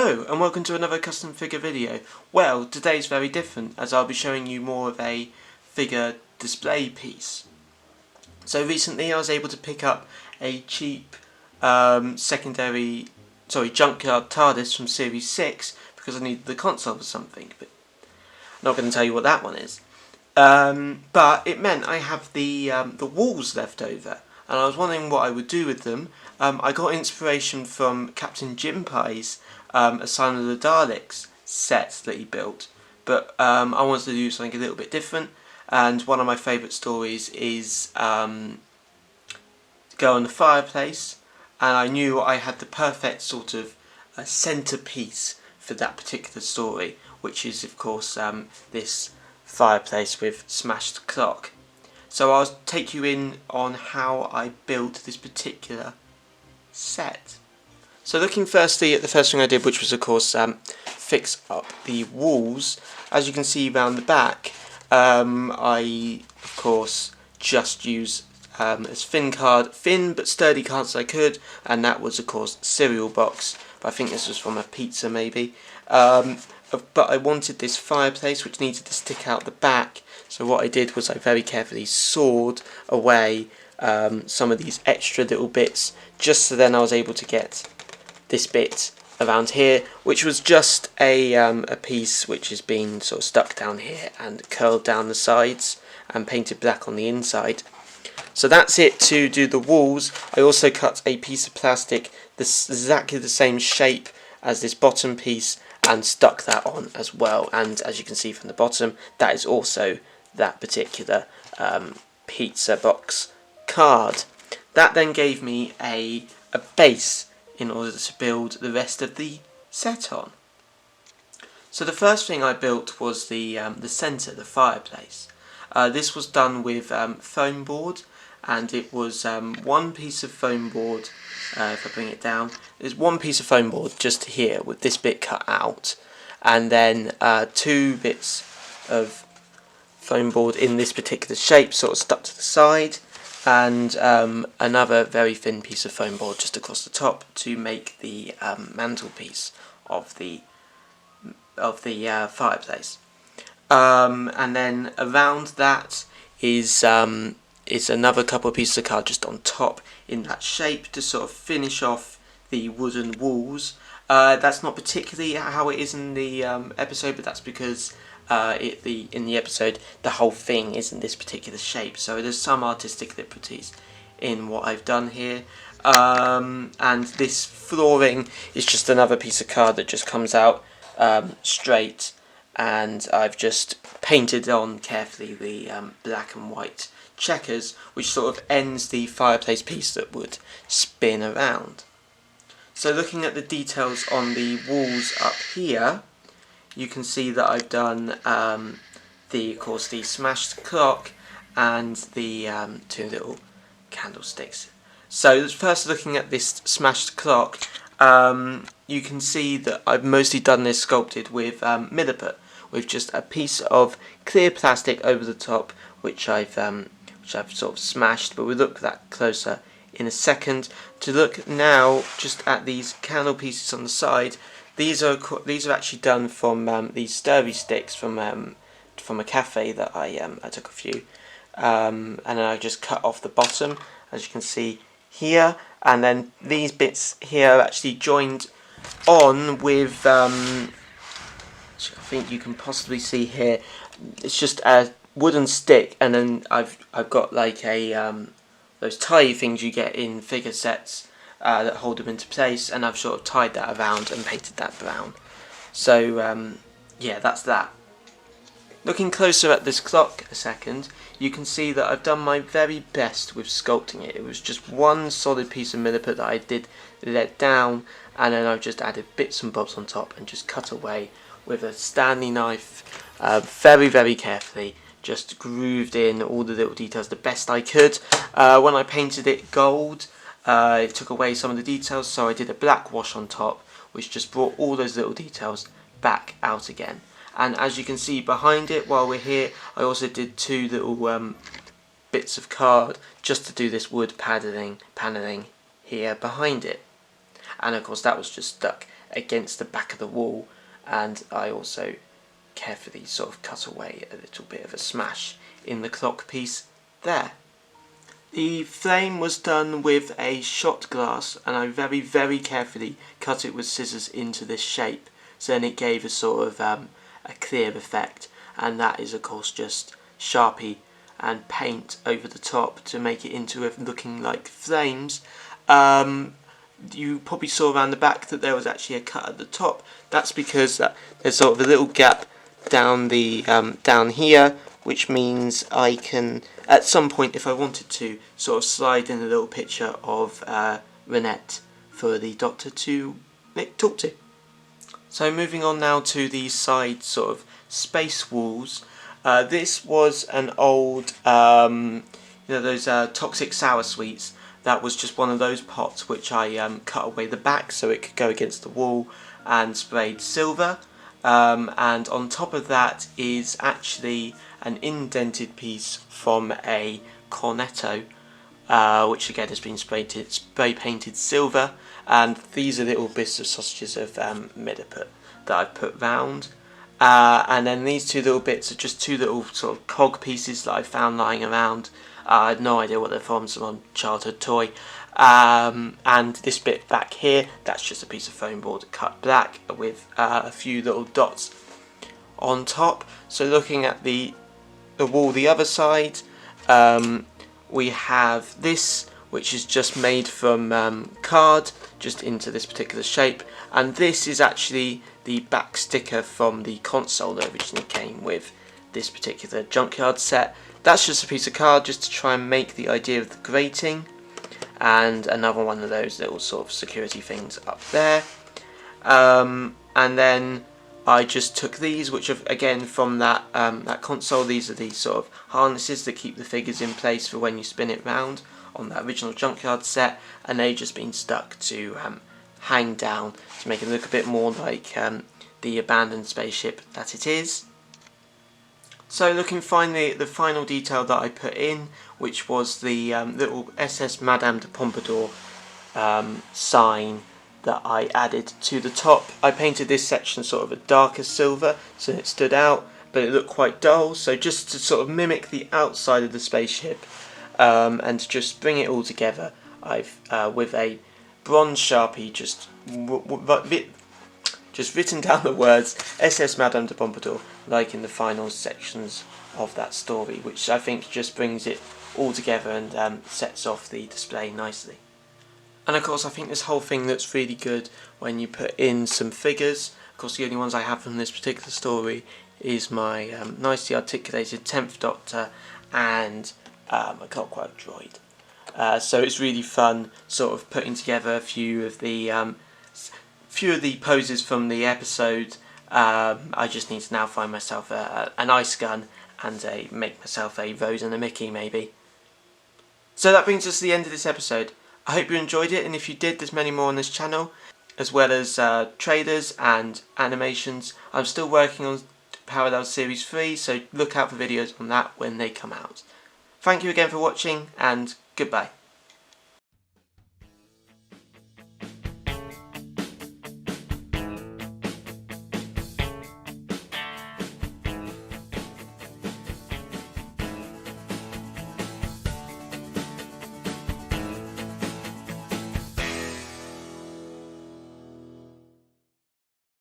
Hello and welcome to another custom figure video. Well, today's very different as I'll be showing you more of a figure display piece. So recently I was able to pick up a cheap junkyard TARDIS from Series 6 because I needed the console for something, but I'm not going to tell you what that one is. But it meant I have the walls left over, and I was wondering what I would do with them. I got inspiration from Captain Jim Pie's Asylum of the Daleks set that he built, but I wanted to do something a little bit different, and one of my favourite stories is Go on the Fireplace, and I knew I had the perfect sort of centrepiece for that particular story, which is of course this fireplace with smashed clock. So I'll take you in on how I built this particular set. So looking firstly at the first thing I did, which was of course fix up the walls. As you can see around the back, I of course just used as thin but sturdy cards as I could, and that was of course cereal box, but I think this was from a pizza maybe. But I wanted this fireplace which needed to stick out the back, so what I did was I very carefully sawed away some of these extra little bits, just so then I was able to get this bit around here, which was just a piece which has been sort of stuck down here and curled down the sides and painted black on the inside. So that's it to do the walls. I also cut a piece of plastic that's exactly the same shape as this bottom piece and stuck that on as well, and as you can see from the bottom, that is also that particular pizza box card. That then gave me a base in order to build the rest of the set on. So the first thing I built was the centre, the fireplace. This was done with foam board, and it was one piece of foam board. If I bring it down, there's one piece of foam board just here with this bit cut out, and then two bits of foam board in this particular shape sort of stuck to the side, and another very thin piece of foam board just across the top to make the mantelpiece of the fireplace. And then around that is another couple of pieces of card just on top in that shape to sort of finish off the wooden walls. That's not particularly how it is in the episode, but that's because in the episode the whole thing is in this particular shape, so there's some artistic liberties in what I've done here. And this flooring is just another piece of card that just comes out straight, and I've just painted on carefully the black and white checkers, which sort of ends the fireplace piece that would spin around. So looking at the details on the walls up here, you can see that I've done of course the smashed clock and the two little candlesticks. So first looking at this smashed clock, you can see that I've mostly done this sculpted with milliput, with just a piece of clear plastic over the top, which I've sort of smashed, but we'll look at that closer in a second. To look now just at these candle pieces on the side, these are actually done from these sturdy sticks from a cafe that I took a few, and then I just cut off the bottom, as you can see here, and then these bits here are actually joined on with which I think you can possibly see here. It's just a wooden stick, and then I've got like a those tie things you get in figure sets that hold them into place, and I've sort of tied that around and painted that brown. So yeah, that's that. Looking closer at this clock a second, you can see that I've done my very best with sculpting it. It was just one solid piece of milliput that I did let down, and then I've just added bits and bobs on top and just cut away with a Stanley knife, very, very carefully, just grooved in all the little details the best I could. When I painted it gold, it took away some of the details, so I did a black wash on top, which just brought all those little details back out again. And as you can see behind it, while we're here, I also did two little bits of card just to do this wood paneling here behind it. And of course that was just stuck against the back of the wall, and I also carefully sort of cut away a little bit of a smash in the clock piece there. The frame was done with a shot glass, and I very carefully cut it with scissors into this shape, so then it gave a sort of a clear effect, and that is of course just Sharpie and paint over the top to make it into looking like flames. You probably saw around the back that there was actually a cut at the top. That's because there's sort of a little gap down here, which means I can, at some point, if I wanted to, sort of slide in a little picture of Renette for the Doctor to talk to. So moving on now to the side sort of space walls. This was an old, those toxic sour sweets. That was just one of those pots which I cut away the back so it could go against the wall and sprayed silver. And on top of that is actually an indented piece from a cornetto, which again has been spray painted silver. And these are little bits of sausages of Mediput that I've put round. And then these two little bits are just two little sort of cog pieces that I found lying around. I had no idea what they're from, some childhood toy. And this bit back here, that's just a piece of foam board cut black with a few little dots on top. So looking at the wall the other side, we have this, which is just made from card, just into this particular shape. And this is actually the back sticker from the console that originally came with this particular junkyard set. That's just a piece of card just to try and make the idea of the grating, and another one of those little sort of security things up there. And then I just took these, which are again from that console. These are the sort of harnesses that keep the figures in place for when you spin it round on that original junkyard set, and they've just been stuck to hang down to make it look a bit more like the abandoned spaceship that it is. So looking finally at the final detail that I put in, which was the little SS Madame de Pompadour sign that I added to the top. I painted this section sort of a darker silver so it stood out, but it looked quite dull, so just to sort of mimic the outside of the spaceship and to just bring it all together, I've with a bronze Sharpie just written down the words SS Madame de Pompadour, like in the final sections of that story, which I think just brings it all together and sets off the display nicely. And of course I think this whole thing looks really good when you put in some figures. Of course the only ones I have from this particular story is my nicely articulated 10th Doctor and a clockwork droid. So it's really fun sort of putting together a few of the poses from the episode. I just need to now find myself an ice gun and make myself a Rose and a Mickey maybe. So that brings us to the end of this episode. I hope you enjoyed it, and if you did, there's many more on this channel, as well as trailers and animations. I'm still working on Parallel Series 3, so look out for videos on that when they come out. Thank you again for watching, and goodbye.